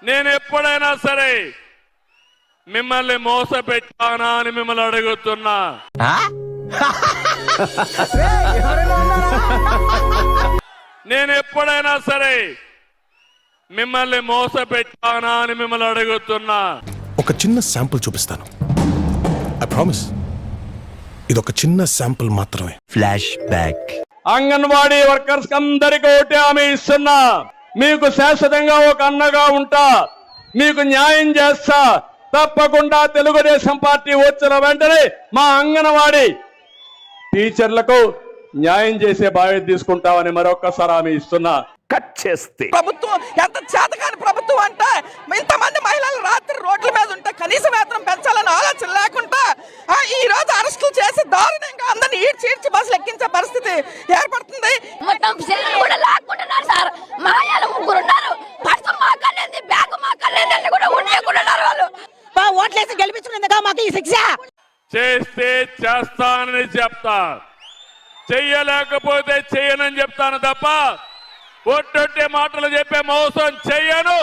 నేను ఎప్పుడైనా సరే మిమ్మల్ని మోసపెట్టానా అని మిమ్మల్ని అడుగుతున్నా. నేను ఎప్పుడైనా సరే మిమ్మల్ని మోసపెట్టానా అని మిమ్మల్ని అడుగుతున్నా. ఒక చిన్న శాంపుల్ చూపిస్తాను. ఐ ప్రామిస్ ఇది ఒక చిన్న శాంపుల్ మాత్రమే. Flash back. అంగన్వాడీ వర్కర్స్ అందరికీ ఒకటే హామీ ఇస్తున్నా, మీకు శాశ్వతంగా ఒక అన్నగా ఉంటా, మీకు న్యాయం చేస్తా. తప్పకుండా తెలుగుదేశం పార్టీ వచ్చిన వెంటనే మా అంగన్వాడీ టీచర్లకు న్యాయం చేసే బాధ్యత తీసుకుంటామని మరొకసారి హామీ ఇస్తున్నా. కట్ చేస్తే ప్రభుత్వం ఎంత చేతకాని ప్రభుత్వం అంటే ఇంతమంది మహిళలు రాత్రి రోడ్ల మీద ఉంటే కనీస వేతనం పెంచాలని ఆలోచన లేకుండా ఈ రోజు అరెస్టులు చేసి దారుణంగా అందరిని ఈడ్చి బస్సులు ఎక్కించే పరిస్థితి ఏర్పడుతుంది. మొత్తం కూడా లాక్కుంటున్నారు సార్. మాయాలు ముగ్గురు ఉన్నారు. పర్సు మాకలేదు, బ్యాగ్ మాకలేదు అని కూడా ఉండేకున్నారు. వాళ్ళు ఓట్లేసి గెలిపించుకునేందుగా మాకు ఈ శిక్ష. చేస్తే చేస్తానని చెప్తా, చెయ్యలేకపోతే చెయ్యనని చెప్తాను తప్ప ఒట్టొట్టే మాటలు చెప్పే మోసం చెయ్యను.